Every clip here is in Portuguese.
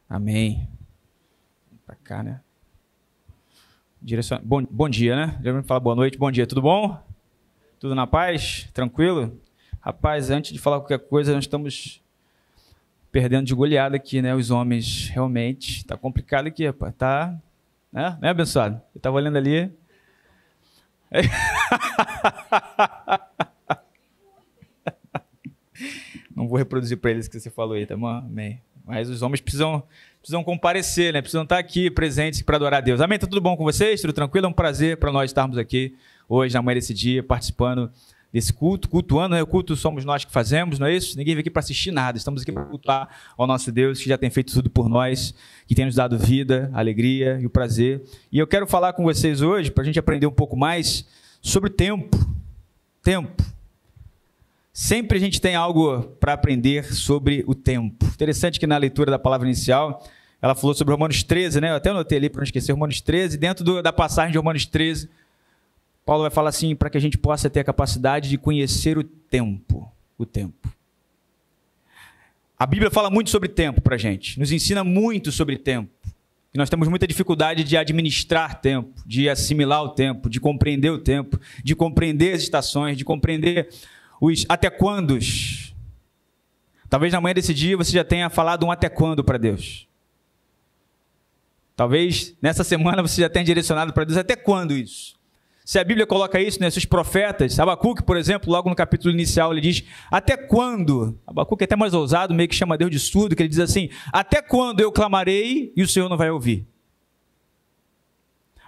Amém. Pra cá, né? Bom dia, né? Já me fala boa noite, bom dia, tudo bom? Tudo na paz? Tranquilo? Rapaz, antes de falar qualquer coisa, nós estamos perdendo de goleada aqui, né? Os homens, realmente. Tá complicado aqui, rapaz. Tá, né, abençoado? Eu tava olhando ali. Não vou reproduzir para eles o que você falou aí, tá bom? Amém. Mas os homens precisam comparecer, né? Precisam estar aqui presentes para adorar a Deus. Amém? Tá tudo bom com vocês? Tudo tranquilo? É um prazer para nós estarmos aqui hoje, na manhã desse dia, participando desse culto, cultuando, né? O culto somos nós que fazemos, não é isso? Ninguém veio aqui para assistir nada, estamos aqui para cultuar ao nosso Deus, que já tem feito tudo por nós, que tem nos dado vida, alegria e o prazer. E eu quero falar com vocês hoje, para a gente aprender um pouco mais sobre tempo. Tempo. Sempre a gente tem algo para aprender sobre o tempo. Interessante que na leitura da palavra inicial, ela falou sobre Romanos 13, né? Eu até anotei ali para não esquecer, Romanos 13, dentro da passagem de Romanos 13, Paulo vai falar assim, para que a gente possa ter a capacidade de conhecer o tempo. O tempo. A Bíblia fala muito sobre tempo para a gente, nos ensina muito sobre tempo. E nós temos muita dificuldade de administrar tempo, de assimilar o tempo, de compreender o tempo, de compreender as estações, de compreender os até quandos. Talvez na manhã desse dia você já tenha falado um até quando para Deus. Talvez nessa semana você já tenha direcionado para Deus até quando isso. Se a Bíblia coloca isso, né, se os profetas, Abacuque, por exemplo, logo no capítulo inicial, ele diz, até quando? Abacuque é até mais ousado, meio que chama Deus de surdo, que ele diz assim, até quando eu clamarei e o Senhor não vai ouvir?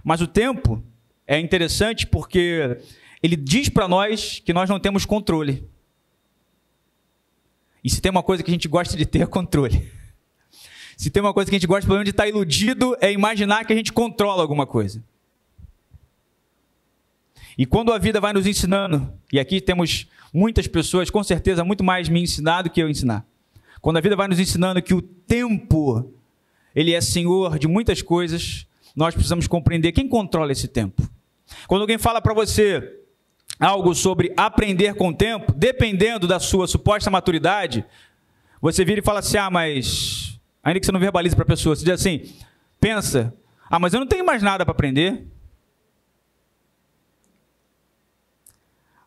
Mas o tempo é interessante porque ele diz para nós que nós não temos controle. E se tem uma coisa que a gente gosta de ter, é controle. Se tem uma coisa que a gente gosta, pelo menos, de estar iludido, é imaginar que a gente controla alguma coisa. E quando a vida vai nos ensinando, e aqui temos muitas pessoas, com certeza, muito mais me ensinar do que eu ensinar. Quando a vida vai nos ensinando que o tempo, ele é senhor de muitas coisas, nós precisamos compreender quem controla esse tempo. Quando alguém fala para você algo sobre aprender com o tempo, dependendo da sua suposta maturidade, você vira e fala assim, mas, ainda que você não verbalize para a pessoa, você diz assim, pensa, mas eu não tenho mais nada para aprender.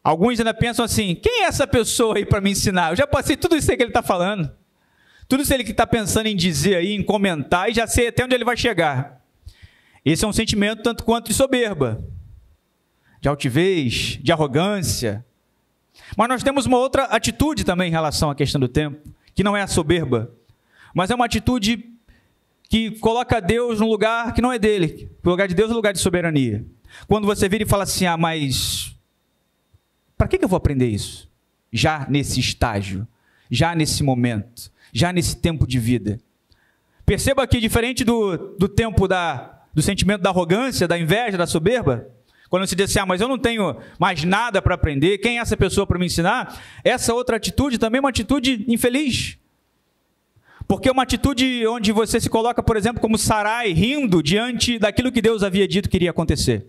Alguns ainda pensam assim, quem é essa pessoa aí para me ensinar? Eu já passei tudo isso aí que ele está falando. Tudo isso aí que está pensando em dizer aí, em comentar, e já sei até onde ele vai chegar. Esse é um sentimento tanto quanto de soberba, de altivez, de arrogância. Mas nós temos uma outra atitude também em relação à questão do tempo, que não é a soberba, mas é uma atitude que coloca Deus num lugar que não é dele. O lugar de Deus é um lugar de soberania. Quando você vira e fala assim, mas para que eu vou aprender isso? Já nesse estágio, já nesse momento, já nesse tempo de vida. Perceba que diferente do tempo do sentimento da arrogância, da inveja, da soberba, quando você diz assim, mas eu não tenho mais nada para aprender, quem é essa pessoa para me ensinar? Essa outra atitude também é uma atitude infeliz. Porque é uma atitude onde você se coloca, por exemplo, como Sarai, rindo diante daquilo que Deus havia dito que iria acontecer.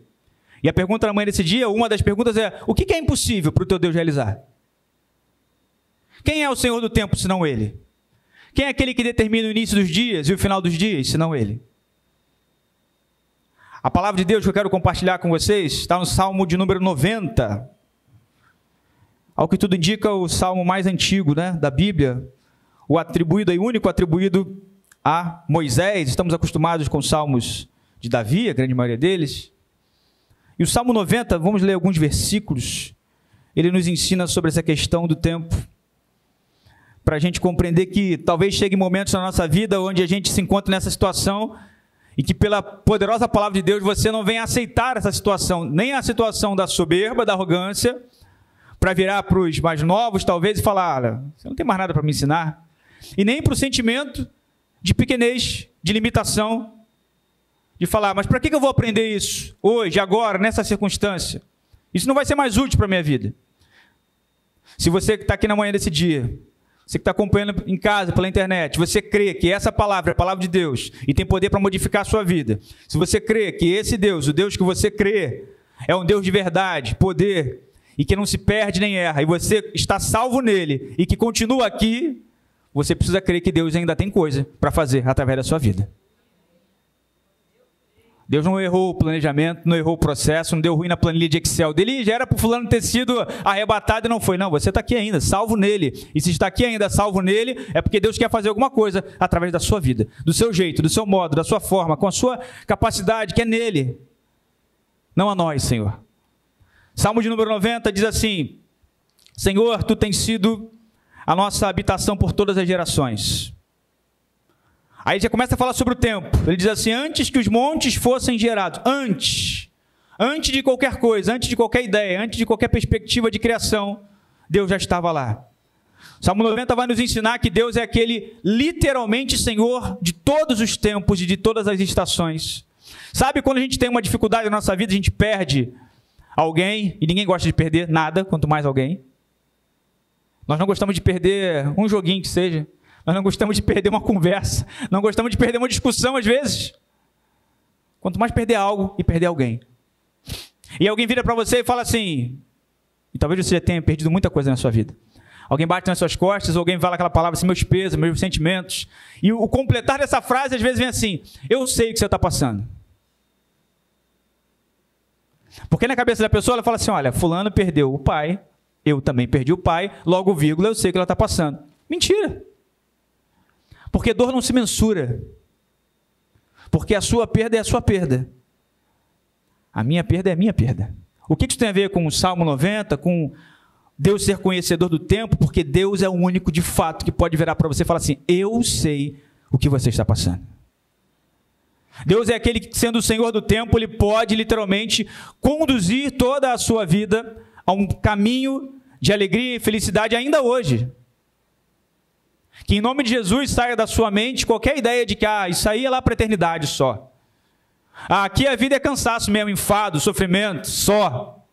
E a pergunta da manhã desse dia, uma das perguntas é, o que é impossível para o teu Deus realizar? Quem é o Senhor do tempo, senão Ele? Quem é aquele que determina o início dos dias e o final dos dias, senão Ele? A palavra de Deus que eu quero compartilhar com vocês está no Salmo de número 90. Ao que tudo indica, o salmo mais antigo, né, da Bíblia, o atribuído e único atribuído a Moisés. Estamos acostumados com os salmos de Davi, a grande maioria deles. E o Salmo 90, vamos ler alguns versículos, ele nos ensina sobre essa questão do tempo, para a gente compreender que talvez chegue momentos na nossa vida onde a gente se encontra nessa situação e que pela poderosa palavra de Deus você não venha aceitar essa situação, nem a situação da soberba, da arrogância, para virar para os mais novos talvez e falar, olha, você não tem mais nada para me ensinar, e nem para o sentimento de pequenez, de limitação, de falar, mas para que eu vou aprender isso hoje, agora, nessa circunstância? Isso não vai ser mais útil para a minha vida. Se você que está aqui na manhã desse dia, você que está acompanhando em casa, pela internet, você crê que essa palavra é a palavra de Deus e tem poder para modificar a sua vida, se você crê que esse Deus, o Deus que você crê, é um Deus de verdade, poder, e que não se perde nem erra, e você está salvo nele, e que continua aqui, você precisa crer que Deus ainda tem coisa para fazer através da sua vida. Deus não errou o planejamento, não errou o processo, não deu ruim na planilha de Excel dele, já era para o fulano ter sido arrebatado e não foi. Não, você está aqui ainda, salvo nele. E se está aqui ainda salvo nele, é porque Deus quer fazer alguma coisa através da sua vida, do seu jeito, do seu modo, da sua forma, com a sua capacidade, que é nele. Não a nós, Senhor. Salmo de número 90 diz assim: Senhor, Tu tens sido a nossa habitação por todas as gerações. Aí ele já começa a falar sobre o tempo. Ele diz assim: antes que os montes fossem gerados, antes de qualquer coisa, antes de qualquer ideia, antes de qualquer perspectiva de criação, Deus já estava lá. O Salmo 90 vai nos ensinar que Deus é aquele literalmente Senhor de todos os tempos e de todas as estações. Sabe quando a gente tem uma dificuldade na nossa vida, a gente perde alguém, e ninguém gosta de perder nada, quanto mais alguém. Nós não gostamos de perder um joguinho que seja. Nós não gostamos de perder uma conversa. Não gostamos de perder uma discussão, às vezes. Quanto mais perder algo e perder alguém. E alguém vira para você e fala assim, e talvez você já tenha perdido muita coisa na sua vida. Alguém bate nas suas costas, ou alguém fala aquela palavra assim, meus pesos, meus sentimentos. E o completar dessa frase, às vezes, vem assim: eu sei o que você está passando. Porque na cabeça da pessoa, ela fala assim: olha, fulano perdeu o pai, eu também perdi o pai, logo, vírgula, eu sei o que ela está passando. Mentira. Porque dor não se mensura. Porque a sua perda é a sua perda. A minha perda é a minha perda. O que isso tem a ver com o Salmo 90, com Deus ser conhecedor do tempo? Porque Deus é o único, de fato, que pode virar para você e falar assim: eu sei o que você está passando. Deus é aquele que, sendo o Senhor do tempo, Ele pode, literalmente, conduzir toda a sua vida a um caminho de alegria e felicidade ainda hoje. Que em nome de Jesus saia da sua mente qualquer ideia de que isso aí é lá para a eternidade só. Aqui a vida é cansaço mesmo, enfado, sofrimento, só.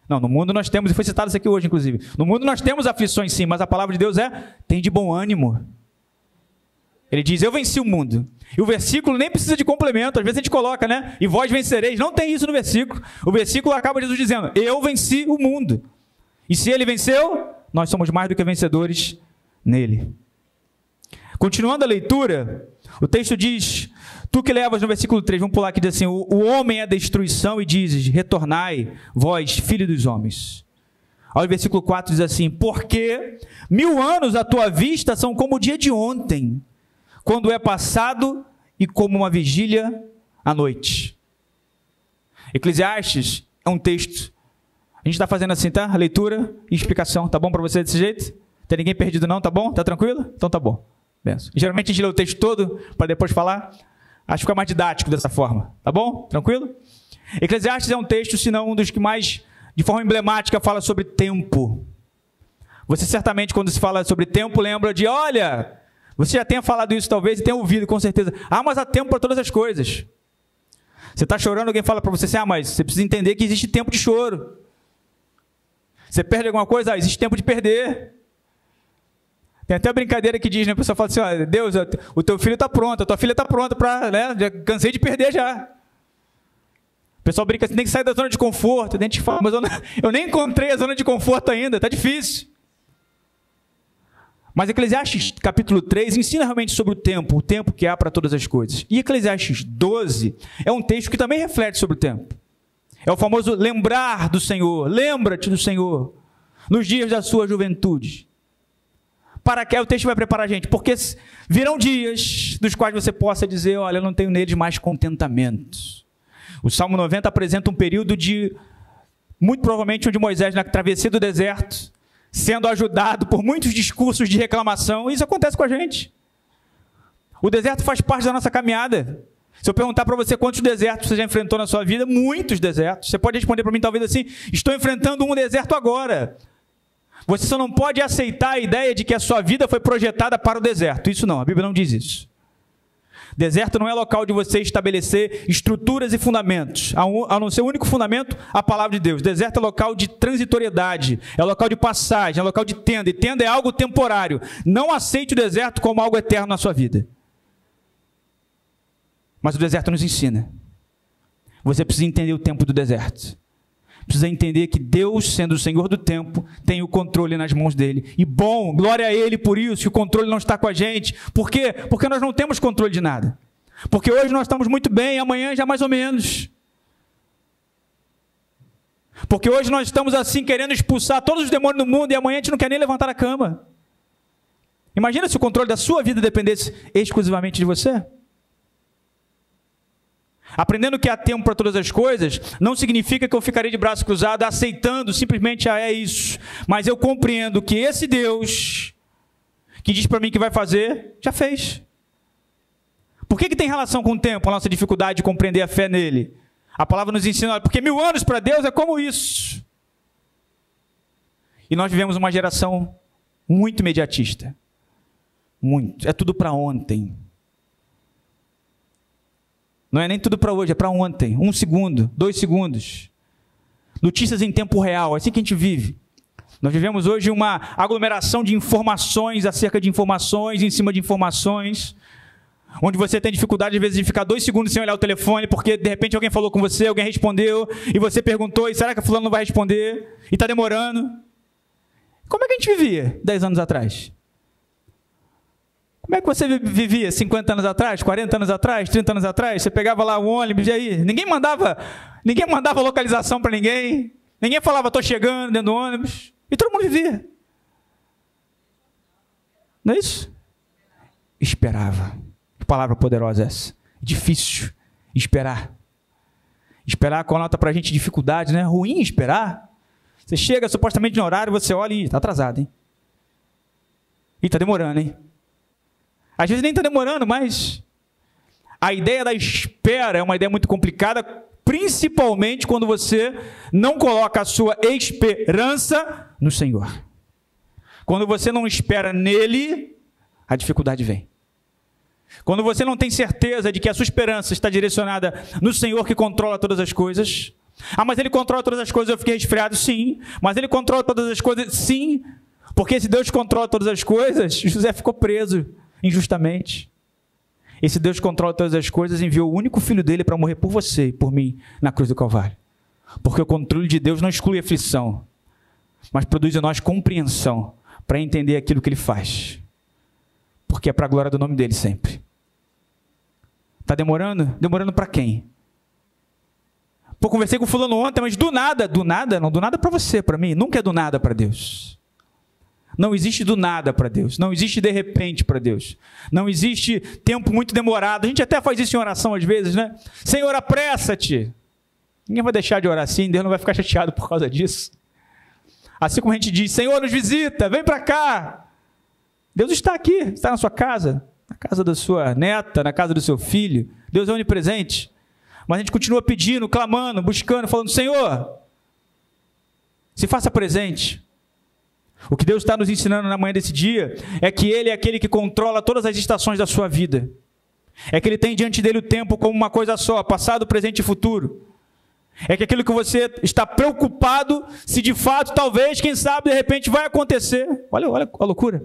Não, no mundo nós temos, e foi citado isso aqui hoje inclusive, no mundo nós temos aflições sim, mas a palavra de Deus tem de bom ânimo. Ele diz: eu venci o mundo. E o versículo nem precisa de complemento, às vezes a gente coloca, né? E vós vencereis, não tem isso no versículo. O versículo acaba Jesus dizendo: eu venci o mundo. E se ele venceu, nós somos mais do que vencedores nele. Continuando a leitura, o texto diz: tu que levas, no versículo 3, vamos pular aqui, diz assim: o homem é destruição, e dizes: retornai, vós, filho dos homens. Aí o versículo 4 diz assim: porque 1000 anos à tua vista são como o dia de ontem, quando é passado e como uma vigília à noite. Eclesiastes é um texto. A gente está fazendo assim, tá? Leitura e explicação. Tá bom para você desse jeito? Tem ninguém perdido não? Tá bom? Tá tranquilo? Então tá bom. Benção. Geralmente a gente lê o texto todo para depois falar. Acho que fica mais didático dessa forma. Tá bom? Tranquilo? Eclesiastes é um texto, se não um dos que mais, de forma emblemática, fala sobre tempo. Você certamente, quando se fala sobre tempo, lembra de: olha, você já tenha falado isso talvez e tenha ouvido com certeza: mas há tempo para todas as coisas. Você está chorando, alguém fala para você assim: mas você precisa entender que existe tempo de choro. Você perde alguma coisa? Existe tempo de perder. Tem até a brincadeira que diz, né? A pessoa fala assim: olha, Deus, o teu filho está pronto, a tua filha está pronta para, né? Já cansei de perder já. O pessoal brinca assim: tem que sair da zona de conforto. A gente fala: mas eu nem encontrei a zona de conforto ainda, está difícil. Mas Eclesiastes capítulo 3 ensina realmente sobre o tempo que há para todas as coisas. E Eclesiastes 12 é um texto que também reflete sobre o tempo. É o famoso lembrar do Senhor. Lembra-te do Senhor nos dias da sua juventude. Para que o texto vai preparar a gente? Porque virão dias dos quais você possa dizer: olha, eu não tenho neles mais contentamento. O Salmo 90 apresenta um período de, muito provavelmente, onde Moisés, na travessia do deserto, sendo ajudado por muitos discursos de reclamação. Isso acontece com a gente. O deserto faz parte da nossa caminhada. Se eu perguntar para você quantos desertos você já enfrentou na sua vida, muitos desertos. Você pode responder para mim talvez assim: estou enfrentando um deserto agora. Você só não pode aceitar a ideia de que a sua vida foi projetada para o deserto. Isso não, a Bíblia não diz isso. Deserto não é local de você estabelecer estruturas e fundamentos. A não ser o único fundamento, a palavra de Deus. Deserto é local de transitoriedade, é local de passagem, é local de tenda. E tenda é algo temporário. Não aceite o deserto como algo eterno na sua vida. Mas o deserto nos ensina. Você precisa entender o tempo do deserto. precisa entender que Deus, sendo o Senhor do tempo, tem o controle nas mãos dele. E bom, glória a Ele por isso, que o controle não está com a gente. Por quê? Porque nós não temos controle de nada. Porque hoje nós estamos muito bem, amanhã já mais ou menos. Porque hoje nós estamos assim, querendo expulsar todos os demônios do mundo, e amanhã a gente não quer nem levantar da cama. Imagina se o controle da sua vida dependesse exclusivamente de você. Aprendendo que há tempo para todas as coisas, não significa que eu ficarei de braço cruzado, aceitando simplesmente, é isso. Mas eu compreendo que esse Deus, que diz para mim que vai fazer, já fez. Por que tem relação com o tempo, a nossa dificuldade de compreender a fé nele? A palavra nos ensina, porque 1000 anos para Deus é como isso. E nós vivemos uma geração muito imediatista. Muito. É tudo para ontem. Não é nem tudo para hoje, é para ontem. 1 segundo, 2 segundos. Notícias em tempo real, é assim que a gente vive. Nós vivemos hoje uma aglomeração de informações acerca de informações, em cima de informações, onde você tem dificuldade, às vezes, de ficar 2 segundos sem olhar o telefone, porque, de repente, alguém falou com você, alguém respondeu, e você perguntou, e será que a fulano não vai responder? E está demorando. Como é que a gente vivia 10 anos atrás? Como é que você vivia 50 anos atrás, 40 anos atrás, 30 anos atrás? Você pegava lá o ônibus, e aí? Ninguém mandava localização para ninguém. Ninguém falava, estou chegando dentro do ônibus. E todo mundo vivia. Não é isso? Esperava. Que palavra poderosa essa. Difícil esperar. Esperar conota para a gente dificuldade, né? Ruim esperar. Você chega supostamente no horário, você olha e está atrasado, hein? E está demorando, hein? Às vezes nem está demorando, mas a ideia da espera é uma ideia muito complicada, principalmente quando você não coloca a sua esperança no Senhor. Quando você não espera nele, a dificuldade vem. Quando você não tem certeza de que a sua esperança está direcionada no Senhor que controla todas as coisas. Ah, mas Ele controla todas as coisas, eu fiquei resfriado, sim. Mas Ele controla todas as coisas, sim. Porque se Deus controla todas as coisas, José ficou preso injustamente. Esse Deus que controla todas as coisas enviou o único filho dele para morrer por você e por mim na cruz do Calvário. Porque o controle de Deus não exclui aflição, mas produz em nós compreensão para entender aquilo que Ele faz. Porque é para a glória do nome dEle sempre. Está demorando? Demorando para quem? Pô, conversei com o fulano ontem, mas do nada para você, para mim, nunca é do nada para Deus. Não existe do nada para Deus. Não existe de repente para Deus. Não existe tempo muito demorado. A gente até faz isso em oração às vezes, né? Senhor, apressa-te. Ninguém vai deixar de orar assim. Deus não vai ficar chateado por causa disso. Assim como a gente diz, Senhor, nos visita, vem para cá. Deus está aqui, está na sua casa, na casa da sua neta, na casa do seu filho. Deus é onipresente. Mas a gente continua pedindo, clamando, buscando, falando, Senhor, se faça presente. O que Deus está nos ensinando na manhã desse dia é que Ele é aquele que controla todas as estações da sua vida. É que Ele tem diante dele o tempo como uma coisa só, passado, presente e futuro. É que aquilo que você está preocupado, se de fato, talvez, quem sabe, de repente vai acontecer. Olha a loucura.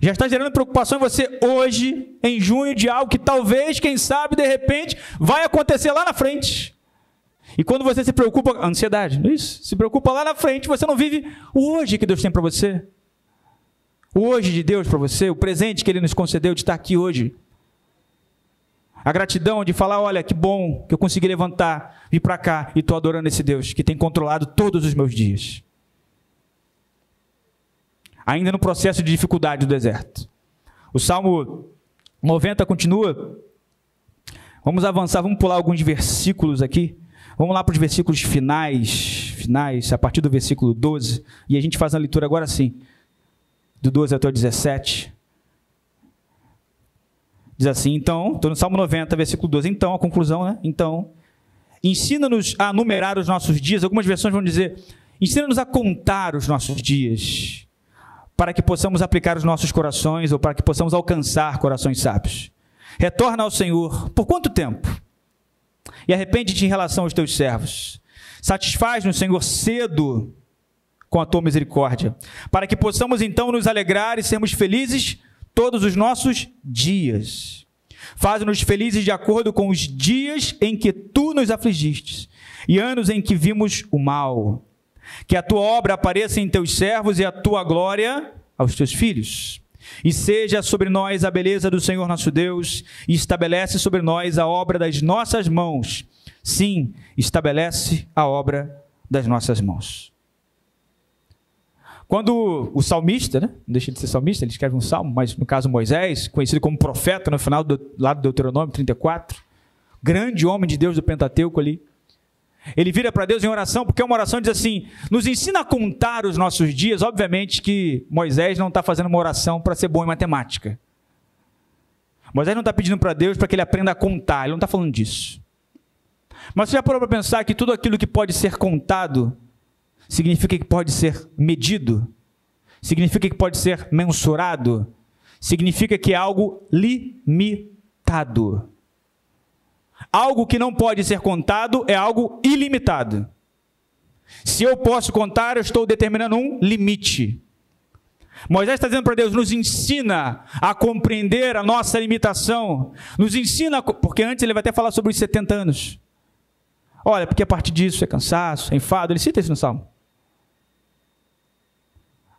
Já está gerando preocupação em você hoje, em junho, de algo que talvez, quem sabe, de repente, vai acontecer lá na frente. E quando você se preocupa, ansiedade, não é isso? Se preocupa lá na frente, você não vive o hoje que Deus tem para você. O hoje de Deus para você, o presente que Ele nos concedeu de estar aqui hoje. A gratidão de falar, olha, que bom que eu consegui levantar, vir para cá e estou adorando esse Deus que tem controlado todos os meus dias. Ainda no processo de dificuldade do deserto. O Salmo 90 continua. Vamos avançar, vamos pular alguns versículos aqui. Vamos lá para os versículos finais, a partir do versículo 12. E a gente faz a leitura agora sim, do 12 até o 17. Diz assim, então, estou no Salmo 90, versículo 12. Então, a conclusão, né? Então, ensina-nos a numerar os nossos dias. Algumas versões vão dizer, ensina-nos a contar os nossos dias, para que possamos aplicar os nossos corações, ou para que possamos alcançar corações sábios. Retorna ao Senhor. Por quanto tempo? E arrepende-te em relação aos teus servos. Satisfaz-nos, Senhor, cedo com a tua misericórdia, para que possamos então nos alegrar e sermos felizes todos os nossos dias. Faz-nos felizes de acordo com os dias em que tu nos afligiste, e anos em que vimos o mal. Que a tua obra apareça em teus servos e a tua glória aos teus filhos. E seja sobre nós a beleza do Senhor nosso Deus, e estabelece sobre nós a obra das nossas mãos. Sim, estabelece a obra das nossas mãos. Quando o salmista, né? Não deixa de ser salmista, ele escreve um salmo, mas no caso Moisés, conhecido como profeta no final lá do Deuteronômio 34, grande homem de Deus do Pentateuco ali, ele vira para Deus em oração, porque é uma oração que diz assim: nos ensina a contar os nossos dias. Obviamente que Moisés não está fazendo uma oração para ser bom em matemática. Moisés não está pedindo para Deus para que ele aprenda a contar, ele não está falando disso. Mas você já parou para pensar que tudo aquilo que pode ser contado significa que pode ser medido? Significa que pode ser mensurado? Significa que é algo limitado. Algo que não pode ser contado é algo ilimitado. Se eu posso contar, eu estou determinando um limite. Moisés está dizendo para Deus: nos ensina a compreender a nossa limitação. Nos ensina, porque antes ele vai até falar sobre os 70 anos. Olha, porque a partir disso é cansaço, é enfado. Ele cita isso no Salmo.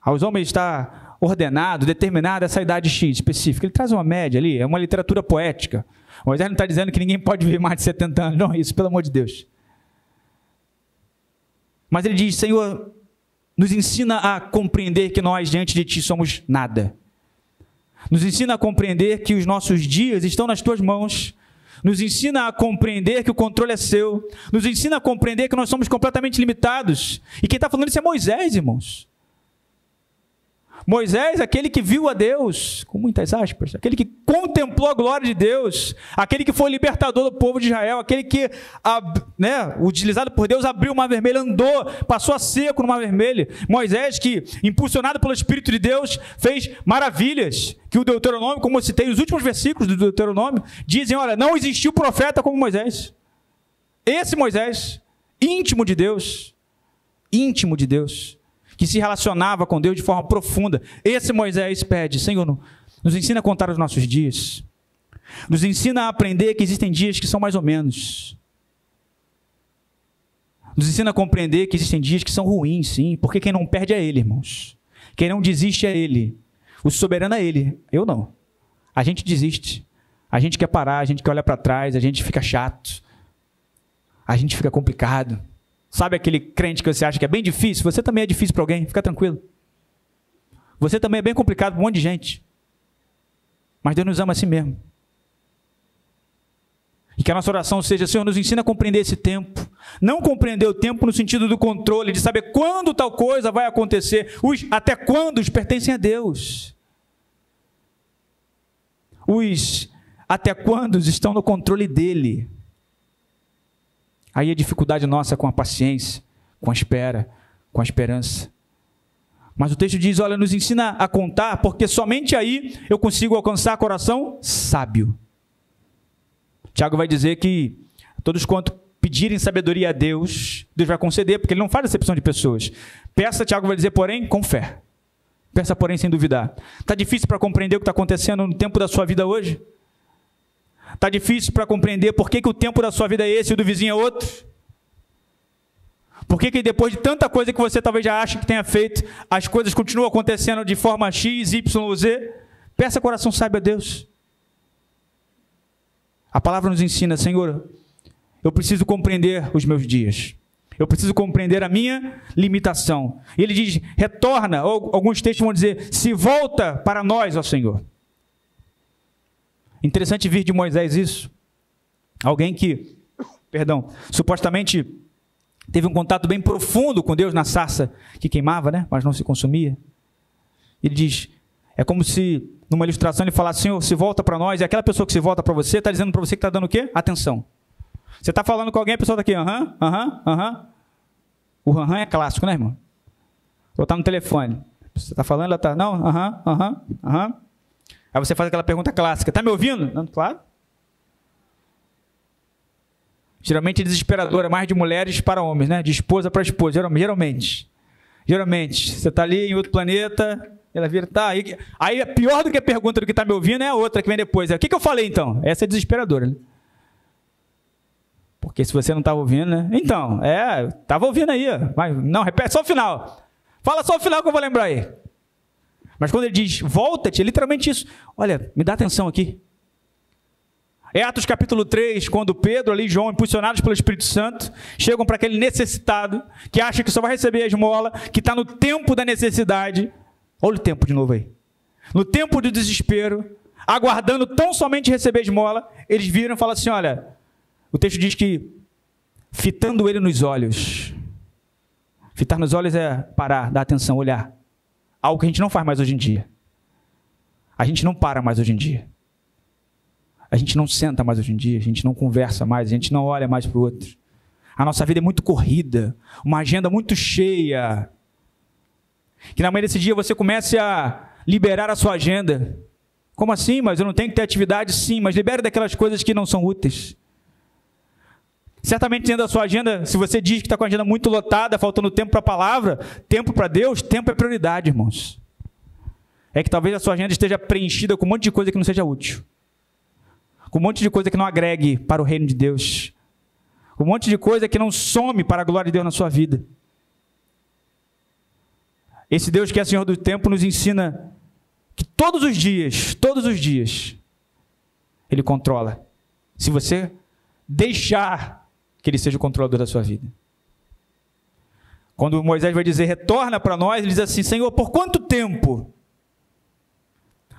Aos homens está ordenado, determinado essa idade X específica. Ele traz uma média ali, é uma literatura poética. Moisés não está dizendo que ninguém pode viver mais de 70 anos. Não é isso, pelo amor de Deus. Mas ele diz: Senhor, nos ensina a compreender que nós diante de Ti somos nada. Nos ensina a compreender que os nossos dias estão nas Tuas mãos. Nos ensina a compreender que o controle é Seu. Nos ensina a compreender que nós somos completamente limitados. E quem está falando isso é Moisés, irmãos. Moisés, aquele que viu a Deus, com muitas aspas, aquele que contemplou a glória de Deus, aquele que foi libertador do povo de Israel, aquele que, utilizado por Deus, abriu o Mar Vermelho, andou, passou a seco no Mar Vermelho. Moisés, que, impulsionado pelo Espírito de Deus, fez maravilhas, que o Deuteronômio, como eu citei, os últimos versículos do Deuteronômio, dizem: olha, não existiu profeta como Moisés. Esse Moisés, íntimo de Deus, que se relacionava com Deus de forma profunda. Esse Moisés pede: Senhor, nos ensina a contar os nossos dias. Nos ensina a aprender que existem dias que são mais ou menos. Nos ensina a compreender que existem dias que são ruins, sim, porque quem não perde é Ele, irmãos. Quem não desiste é Ele. O soberano é Ele, eu não. A gente desiste. A gente quer parar, a gente quer olhar para trás, a gente fica chato. A gente fica complicado. Sabe aquele crente que você acha que é bem difícil? Você também é difícil para alguém, fica tranquilo. Você também é bem complicado para um monte de gente. Mas Deus nos ama assim mesmo. E que a nossa oração seja: Senhor, nos ensina a compreender esse tempo. Não compreender o tempo no sentido do controle, de saber quando tal coisa vai acontecer. Os até quando pertencem a Deus. Os até quando estão no controle dele. Aí a dificuldade nossa com a paciência, com a espera, com a esperança. Mas o texto diz: olha, nos ensina a contar, porque somente aí eu consigo alcançar coração sábio. Tiago vai dizer que todos quanto pedirem sabedoria a Deus, Deus vai conceder, porque Ele não faz acepção de pessoas. Peça, Tiago vai dizer, porém, com fé. Peça, porém, sem duvidar. Está difícil para compreender o que está acontecendo no tempo da sua vida hoje? Está difícil para compreender por que o tempo da sua vida é esse e o do vizinho é outro? Por que depois de tanta coisa que você talvez já ache que tenha feito, as coisas continuam acontecendo de forma X, Y ou Z? Peça coração sábio a Deus. A palavra nos ensina: Senhor, eu preciso compreender os meus dias. Eu preciso compreender a minha limitação. E Ele diz: retorna, ou alguns textos vão dizer: se volta para nós, ó Senhor. Interessante vir de Moisés isso. Alguém que, supostamente teve um contato bem profundo com Deus na sarça que queimava, né? Mas não se consumia. Ele diz: é como se, numa ilustração, ele falasse: Senhor, se volta para nós. E aquela pessoa que se volta para você, está dizendo para você que está dando o quê? Atenção. Você está falando com alguém, a pessoa está aqui: aham. O aham é clássico, né, irmão? Ou está no telefone. Você está falando, ela está: não, aham. Aí você faz aquela pergunta clássica: está me ouvindo? Não, claro. Geralmente é desesperadora, mais de mulheres para homens, né? De esposa para esposa, geralmente. Você está ali em outro planeta, ela vira, tá. Aí é pior do que a pergunta do que está me ouvindo é a outra que vem depois. O que eu falei então? Essa é desesperadora, né? Porque se você não estava ouvindo, né? Então, estava ouvindo aí. Mas não, repete só o final. Fala só o final que eu vou lembrar aí. Mas quando ele diz, volta-te, é literalmente isso. Olha, me dá atenção aqui. É Atos capítulo 3, quando Pedro ali e João, impulsionados pelo Espírito Santo, chegam para aquele necessitado, que acha que só vai receber a esmola, que está no tempo da necessidade. Olha o tempo de novo aí. No tempo do desespero, aguardando tão somente receber a esmola, eles viram e falam assim, olha, o texto diz que, fitando ele nos olhos. Fitar nos olhos é parar, dar atenção, olhar. Algo que a gente não faz mais hoje em dia. A gente não para mais hoje em dia. A gente não senta mais hoje em dia, a gente não conversa mais, a gente não olha mais para o outro. A nossa vida é muito corrida, uma agenda muito cheia. Que na manhã desse dia você comece a liberar a sua agenda. Como assim? Mas eu não tenho que ter atividade? Sim, mas libere daquelas coisas que não são úteis. Certamente dentro da sua agenda, se você diz que está com a agenda muito lotada, faltando tempo para a palavra, tempo para Deus, tempo é prioridade, irmãos. É que talvez a sua agenda esteja preenchida com um monte de coisa que não seja útil. Com um monte de coisa que não agregue para o reino de Deus. Com um monte de coisa que não some para a glória de Deus na sua vida. Esse Deus que é Senhor do tempo nos ensina que todos os dias, Ele controla. Se você deixar que Ele seja o controlador da sua vida. Quando Moisés vai dizer, retorna para nós, ele diz assim, Senhor, por quanto tempo?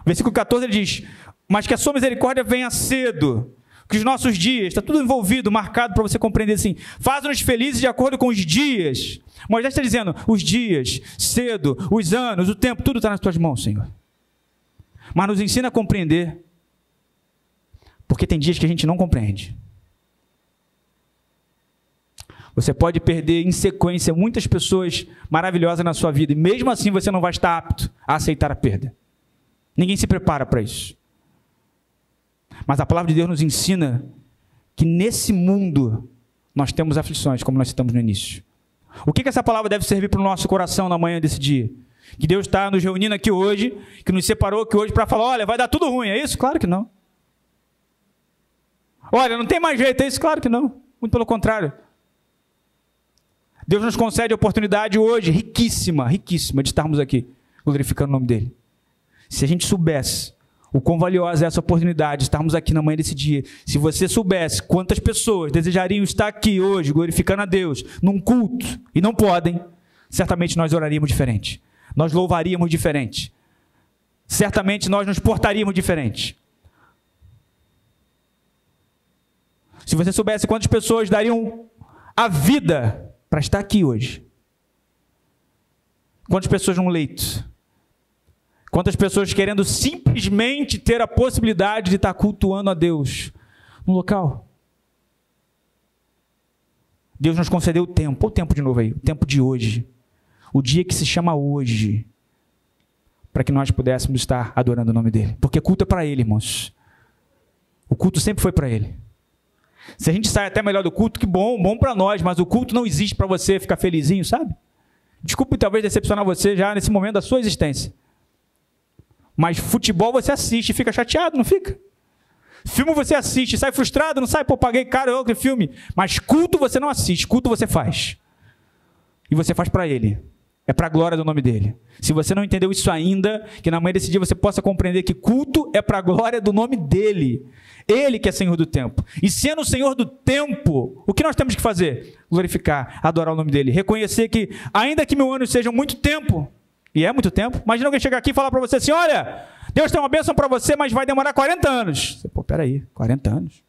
Versículo 14 ele diz, mas que a sua misericórdia venha cedo, que os nossos dias, está tudo envolvido, marcado para você compreender assim, faz-nos felizes de acordo com os dias. Moisés está dizendo, os dias, cedo, os anos, o tempo, tudo está nas tuas mãos, Senhor. Mas nos ensina a compreender, porque tem dias que a gente não compreende. Você pode perder em sequência muitas pessoas maravilhosas na sua vida, e mesmo assim você não vai estar apto a aceitar a perda. Ninguém se prepara para isso. Mas a palavra de Deus nos ensina que nesse mundo nós temos aflições, como nós citamos no início. O que essa palavra deve servir para o nosso coração na manhã desse dia? Que Deus está nos reunindo aqui hoje, que nos separou aqui hoje para falar, olha, vai dar tudo ruim, é isso? Claro que não. Olha, não tem mais jeito, é isso? Claro que não. Muito pelo contrário. Deus nos concede a oportunidade hoje, riquíssima, riquíssima, de estarmos aqui, glorificando o nome dEle. Se a gente soubesse o quão valiosa é essa oportunidade de estarmos aqui na manhã desse dia, se você soubesse quantas pessoas desejariam estar aqui hoje, glorificando a Deus, num culto, e não podem, certamente nós oraríamos diferente. Nós louvaríamos diferente. Certamente nós nos portaríamos diferente. Se você soubesse quantas pessoas dariam a vida para estar aqui hoje. Quantas pessoas num leito. Quantas pessoas querendo simplesmente ter a possibilidade de estar cultuando a Deus no local. Deus nos concedeu o tempo. Olha o tempo de novo aí. O tempo de hoje. O dia que se chama hoje. Para que nós pudéssemos estar adorando o nome dEle. Porque culto é para Ele, irmãos. O culto sempre foi para Ele. Se a gente sai até melhor do culto, que bom, bom para nós. Mas o culto não existe para você ficar felizinho, sabe? Desculpe talvez decepcionar você já nesse momento da sua existência. Mas futebol você assiste e fica chateado, não fica? Filme você assiste, sai frustrado, não sai, pô, paguei caro outro filme. Mas culto você não assiste, culto você faz. E você faz para Ele. É para a glória do nome dEle. Se você não entendeu isso ainda, que na manhã desse dia você possa compreender que culto é para a glória do nome dEle. Ele que é Senhor do tempo. E sendo o Senhor do tempo, o que nós temos que fazer? Glorificar, adorar o nome dEle. Reconhecer que, ainda que 1000 anos sejam muito tempo, e é muito tempo. Imagina alguém chegar aqui e falar para você assim, olha, Deus tem uma bênção para você, mas vai demorar 40 anos. Você, pô, peraí, 40 anos?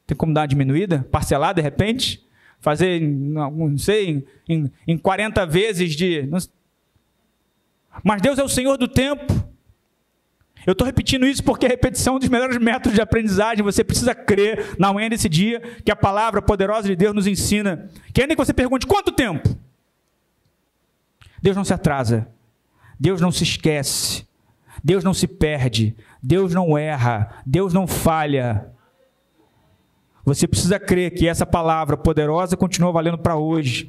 Tem como dar uma diminuída? Parcelar de repente? Fazer, não sei, em 40 vezes de... Mas Deus é o Senhor do tempo. Eu estou repetindo isso porque a repetição é um dos melhores métodos de aprendizagem. Você precisa crer na manhã desse dia que a palavra poderosa de Deus nos ensina. Que ainda que você pergunte, quanto tempo? Deus não se atrasa, Deus não se esquece, Deus não se perde, Deus não erra, Deus não falha. Você precisa crer que essa palavra poderosa continua valendo para hoje.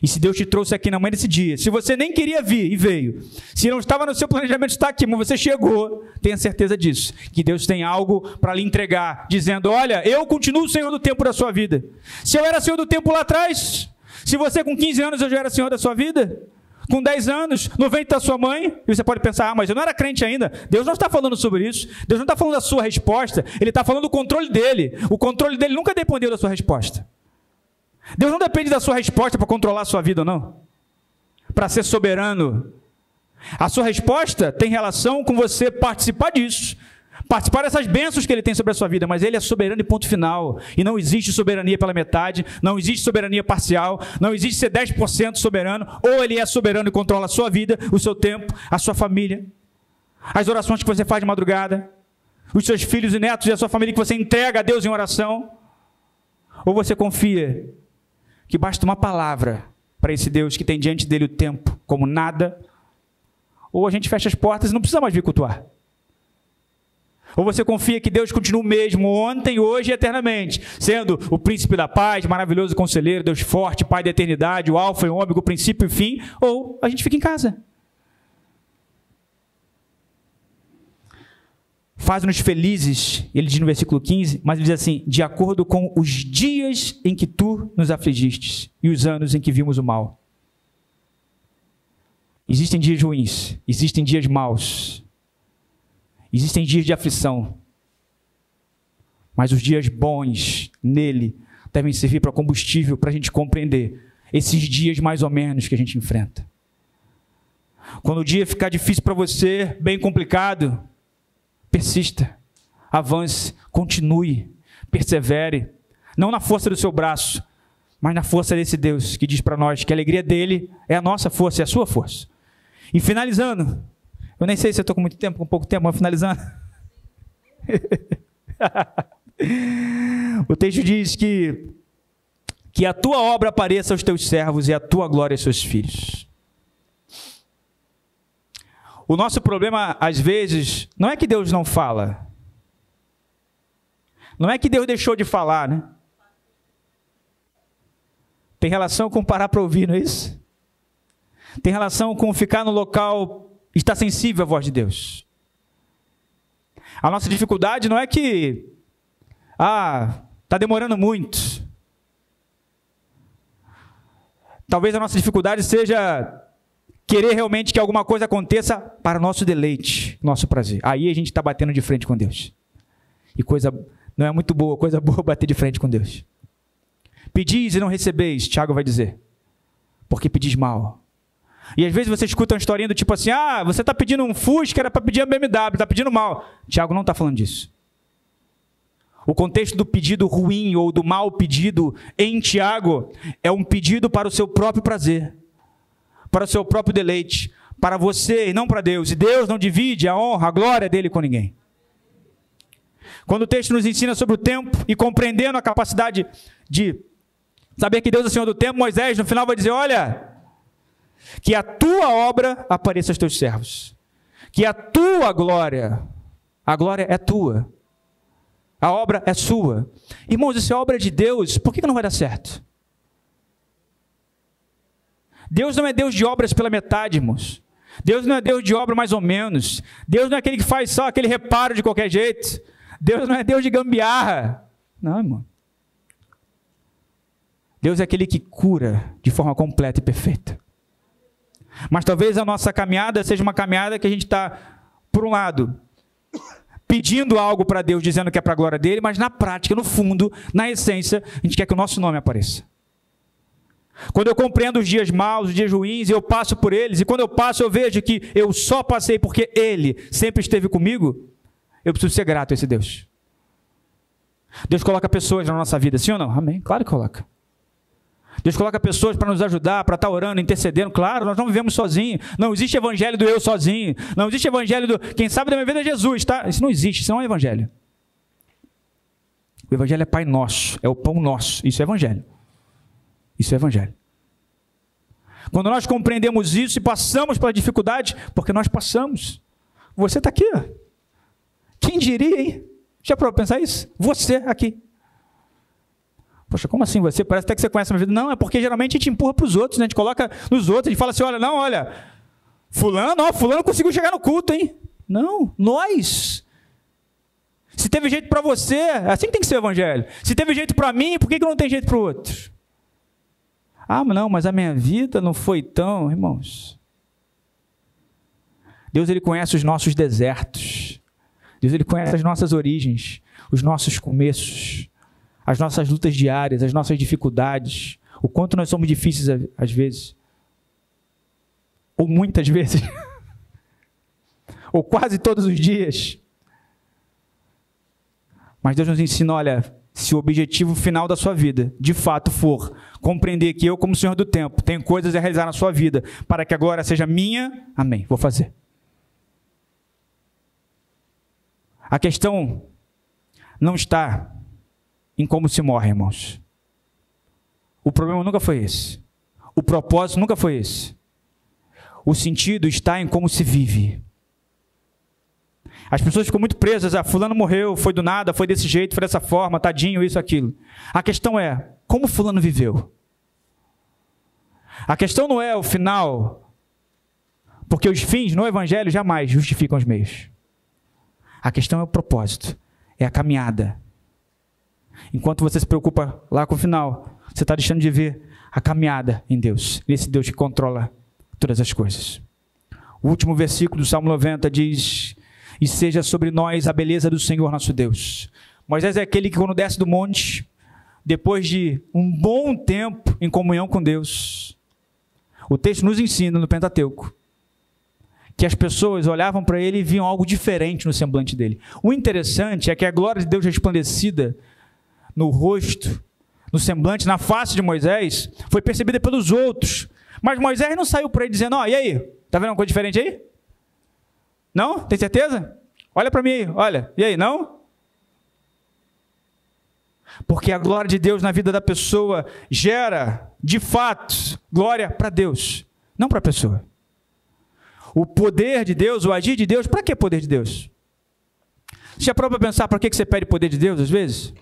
E se Deus te trouxe aqui na manhã desse dia, se você nem queria vir e veio, se não estava no seu planejamento estar aqui, mas você chegou, tenha certeza disso, que Deus tem algo para lhe entregar, dizendo, olha, eu continuo o Senhor do tempo da sua vida. Se eu era Senhor do tempo lá atrás, se você com 15 anos eu já era Senhor da sua vida, com 10 anos, no ventre da sua mãe, e você pode pensar, mas eu não era crente ainda. Deus não está falando sobre isso, Deus não está falando da sua resposta, Ele está falando do controle dele. O controle dele nunca dependeu da sua resposta. Deus não depende da sua resposta para controlar a sua vida ou não, para ser soberano. A sua resposta tem relação com você participar disso, participar dessas bênçãos que Ele tem sobre a sua vida, mas Ele é soberano e ponto final, e não existe soberania pela metade, não existe soberania parcial, não existe ser 10% soberano, ou Ele é soberano e controla a sua vida, o seu tempo, a sua família, as orações que você faz de madrugada, os seus filhos e netos e a sua família que você entrega a Deus em oração, ou você confia que basta uma palavra para esse Deus que tem diante dele o tempo como nada, ou a gente fecha as portas e não precisa mais vir cultuar. Ou você confia que Deus continua o mesmo ontem, hoje e eternamente, sendo o príncipe da paz, maravilhoso conselheiro, Deus forte, Pai da eternidade, o alfa e o ômega, o princípio e o fim, ou a gente fica em casa. Faz-nos felizes, ele diz no versículo 15, mas ele diz assim, de acordo com os dias em que tu nos afligistes e os anos em que vimos o mal. Existem dias ruins, existem dias maus, existem dias de aflição, mas os dias bons nele devem servir para combustível para a gente compreender esses dias mais ou menos que a gente enfrenta. Quando o dia ficar difícil para você, bem complicado, persista, avance, continue, persevere, não na força do seu braço, mas na força desse Deus que diz para nós que a alegria dele é a nossa força, é a sua força. E finalizando, eu nem sei se eu estou com muito tempo, com pouco tempo, mas finalizando. O texto diz que a tua obra apareça aos teus servos e a tua glória aos seus filhos. O nosso problema, às vezes, não é que Deus não fala. Não é que Deus deixou de falar, né? Tem relação com parar para ouvir, não é isso? Tem relação com ficar no local e estar sensível à voz de Deus. A nossa dificuldade não é que, está demorando muito. Talvez a nossa dificuldade seja querer realmente que alguma coisa aconteça para nosso deleite, nosso prazer. Aí a gente está batendo de frente com Deus. E coisa não é muito boa, coisa boa bater de frente com Deus. Pedis e não recebeis, Tiago vai dizer, porque pedis mal. E às vezes você escuta uma historinha do tipo assim, você está pedindo um Fusca, era para pedir a BMW, está pedindo mal. Tiago não está falando disso. O contexto do pedido ruim ou do mal pedido em Tiago é um pedido para o seu próprio prazer, para o seu próprio deleite, para você e não para Deus. E Deus não divide a honra, a glória dele com ninguém. Quando o texto nos ensina sobre o tempo e compreendendo a capacidade de saber que Deus é o Senhor do tempo, Moisés no final vai dizer, olha, que a tua obra apareça aos teus servos, que a tua glória, a glória é tua, a obra é sua. Irmãos, isso é obra de Deus, por que não vai dar certo? Deus não é Deus de obras pela metade, irmãos. Deus não é Deus de obra mais ou menos. Deus não é aquele que faz só aquele reparo de qualquer jeito. Deus não é Deus de gambiarra. Não, irmão. Deus é aquele que cura de forma completa e perfeita. Mas talvez a nossa caminhada seja uma caminhada que a gente está, por um lado, pedindo algo para Deus, dizendo que é para a glória dele, mas na prática, no fundo, na essência, a gente quer que o nosso nome apareça. Quando eu compreendo os dias maus, os dias ruins, eu passo por eles, e quando eu passo eu vejo que eu só passei porque Ele sempre esteve comigo, eu preciso ser grato a esse Deus. Deus coloca pessoas na nossa vida, sim ou não? Amém? Claro que coloca. Deus coloca pessoas para nos ajudar, para estar orando, intercedendo. Claro, nós não vivemos sozinhos. Não existe evangelho do eu sozinho. Não existe evangelho do quem sabe da minha vida é Jesus, tá? Isso não existe, isso não é evangelho. O evangelho é Pai Nosso, é o pão nosso. Isso é evangelho. Isso é evangelho. Quando nós compreendemos isso e passamos pela dificuldade, porque nós passamos. Você está aqui, ó. Quem diria, hein? Já parou para pensar isso? Você aqui. Poxa, como assim você? Parece até que você conhece a minha vida. Não, é porque geralmente a gente empurra para os outros, né? A gente coloca nos outros, a gente fala assim, olha, fulano conseguiu chegar no culto, hein? Não, nós. Se teve jeito para você, assim que tem que ser o evangelho. Se teve jeito para mim, por que não tem jeito para o outro? Ah, não, mas a minha vida não foi tão... Irmãos, Deus, Ele conhece os nossos desertos. Deus, Ele conhece as nossas origens, os nossos começos, as nossas lutas diárias, as nossas dificuldades, o quanto nós somos difíceis às vezes, ou muitas vezes, ou quase todos os dias. Mas Deus nos ensina, olha, se o objetivo final da sua vida, de fato, for compreender que eu, como Senhor do tempo, tenho coisas a realizar na sua vida, para que a glória seja minha, amém, vou fazer. A questão não está em como se morre, irmãos. O problema nunca foi esse. O propósito nunca foi esse. O sentido está em como se vive. As pessoas ficam muito presas, fulano morreu, foi do nada, foi desse jeito, foi dessa forma, tadinho, isso, aquilo. A questão é, como fulano viveu? A questão não é o final, porque os fins no evangelho jamais justificam os meios. A questão é o propósito, é a caminhada. Enquanto você se preocupa lá com o final, você está deixando de ver a caminhada em Deus, esse Deus que controla todas as coisas. O último versículo do Salmo 90 diz: e seja sobre nós a beleza do Senhor nosso Deus. Moisés é aquele que quando desce do monte, depois de um bom tempo em comunhão com Deus, o texto nos ensina no Pentateuco, que as pessoas olhavam para ele e viam algo diferente no semblante dele. O interessante é que a glória de Deus resplandecida no rosto, no semblante, na face de Moisés, foi percebida pelos outros. Mas Moisés não saiu por aí dizendo, e aí, tá vendo uma coisa diferente aí? Não? Tem certeza? Olha para mim aí, olha. E aí, não? Porque a glória de Deus na vida da pessoa gera, de fato, glória para Deus, não para a pessoa. O poder de Deus, o agir de Deus, para que poder de Deus? Você já parou para pensar para que você pede poder de Deus às vezes?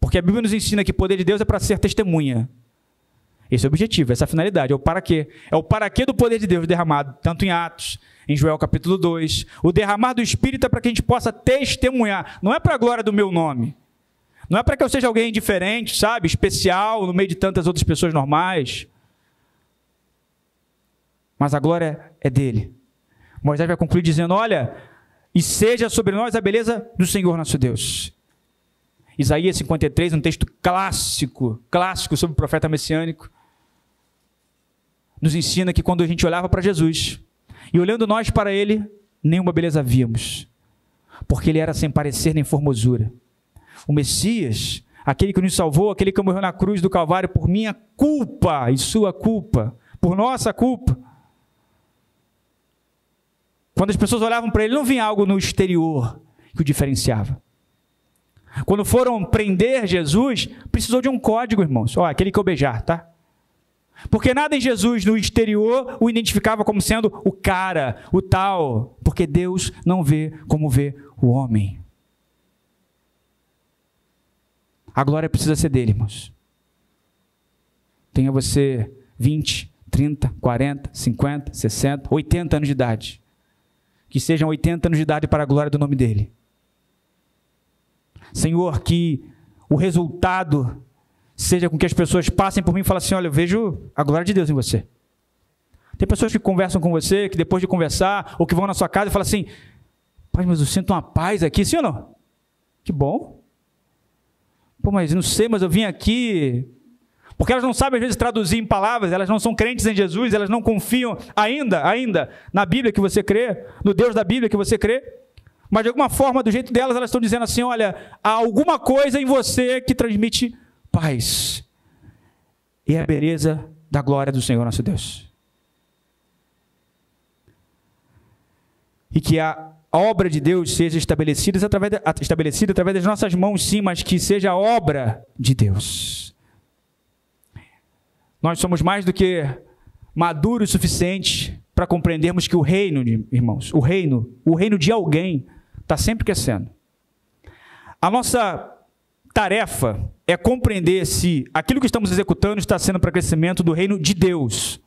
Porque a Bíblia nos ensina que o poder de Deus é para ser testemunha. Esse é o objetivo, essa é a finalidade, é o para quê. É o para quê do poder de Deus derramado, tanto em Atos, em Joel capítulo 2. O derramar do Espírito é para que a gente possa testemunhar. Não é para a glória do meu nome. Não é para que eu seja alguém diferente, sabe? Especial, no meio de tantas outras pessoas normais. Mas a glória é dele. Moisés vai concluir dizendo, olha, e seja sobre nós a beleza do Senhor nosso Deus. Isaías 53, um texto clássico sobre o profeta messiânico, nos ensina que quando a gente olhava para Jesus, e olhando nós para ele, nenhuma beleza víamos, porque ele era sem parecer nem formosura. O Messias, aquele que nos salvou, aquele que morreu na cruz do Calvário por minha culpa e sua culpa, por nossa culpa. Quando as pessoas olhavam para ele, não vinha algo no exterior que o diferenciava. Quando foram prender Jesus, precisou de um código, irmãos. Aquele que eu beijar, tá? Porque nada em Jesus no exterior o identificava como sendo o cara, o tal. Porque Deus não vê como vê o homem. A glória precisa ser dele, irmãos. Tenha você 20, 30, 40, 50, 60, 80 anos de idade. Que sejam 80 anos de idade para a glória do nome dele. Senhor, que o resultado seja com que as pessoas passem por mim e falem assim, olha, eu vejo a glória de Deus em você. Tem pessoas que conversam com você, que depois de conversar, ou que vão na sua casa e falam assim, pai, mas eu sinto uma paz aqui, sim ou não? Que bom. Pô, mas não sei, mas eu vim aqui... Porque elas não sabem, às vezes, traduzir em palavras, elas não são crentes em Jesus, elas não confiam ainda, na Bíblia que você crê, no Deus da Bíblia que você crê. Mas, de alguma forma, do jeito delas, elas estão dizendo assim, olha, há alguma coisa em você que transmite paz. E é a beleza da glória do Senhor nosso Deus. E que a obra de Deus seja estabelecida através das nossas mãos, sim, mas que seja a obra de Deus. Nós somos mais do que maduros o suficiente para compreendermos que o reino, irmãos, o reino de alguém está sempre crescendo. A nossa tarefa é compreender se aquilo que estamos executando está sendo para crescimento do reino de Deus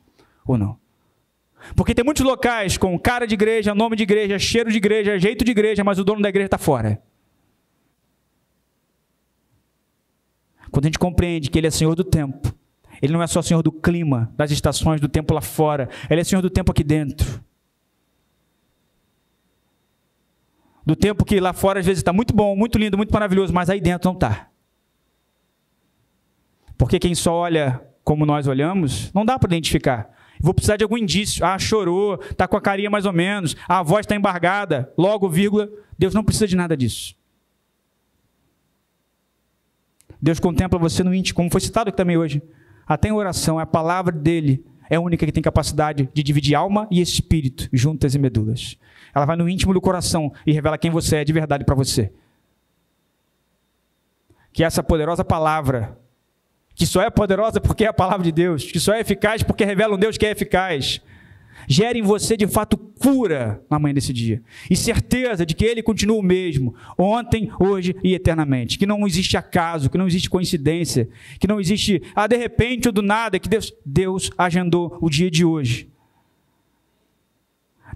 ou não. Porque tem muitos locais com cara de igreja, nome de igreja, cheiro de igreja, jeito de igreja, mas o dono da igreja está fora. Quando a gente compreende que Ele é Senhor do tempo, Ele não é só Senhor do clima, das estações, do tempo lá fora, Ele é Senhor do tempo aqui dentro. Do tempo que lá fora às vezes está muito bom, muito lindo, muito maravilhoso, mas aí dentro não está. Porque quem só olha como nós olhamos, não dá para identificar. Vou precisar de algum indício. Ah, chorou, está com a carinha mais ou menos, a voz está embargada, logo, vírgula. Deus não precisa de nada disso. Deus contempla você no íntimo, como foi citado aqui também hoje. Até em oração, a palavra dele é a única que tem capacidade de dividir alma e espírito, juntas e medulas. Ela vai no íntimo do coração e revela quem você é de verdade para você. Que essa poderosa palavra, que só é poderosa porque é a palavra de Deus, que só é eficaz porque revela um Deus que é eficaz, gere em você de fato cura na manhã desse dia. E certeza de que Ele continua o mesmo, ontem, hoje e eternamente. Que não existe acaso, que não existe coincidência, que não existe, de repente ou do nada, que Deus agendou o dia de hoje.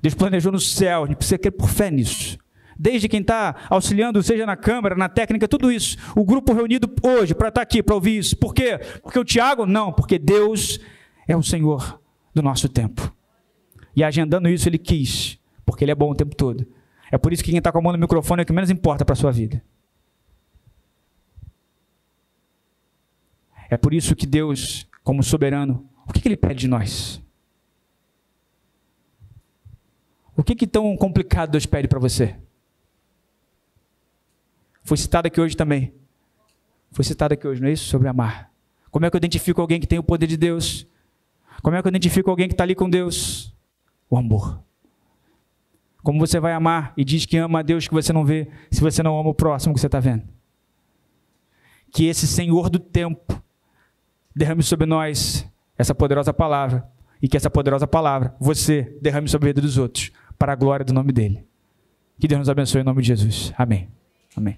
Deus planejou no céu, a gente precisa crer por fé nisso. Desde quem está auxiliando, seja na câmara, na técnica, tudo isso. O grupo reunido hoje para estar aqui, para ouvir isso. Por quê? Porque o Tiago? Não, porque Deus é o Senhor do nosso tempo. E agendando isso, Ele quis, porque Ele é bom o tempo todo. É por isso que quem está com a mão no microfone é o que menos importa para a sua vida. É por isso que Deus, como soberano, o que Ele pede de nós? O que tão complicado Deus pede para você? Foi citado aqui hoje também. Foi citado aqui hoje, não é isso? Sobre amar. Como é que eu identifico alguém que tem o poder de Deus? Como é que eu identifico alguém que está ali com Deus? O amor. Como você vai amar e diz que ama a Deus que você não vê, se você não ama o próximo que você está vendo? Que esse Senhor do tempo derrame sobre nós essa poderosa palavra, e que essa poderosa palavra, você, derrame sobre a vida dos outros, para a glória do nome dele. Que Deus nos abençoe em nome de Jesus. Amém. Amém.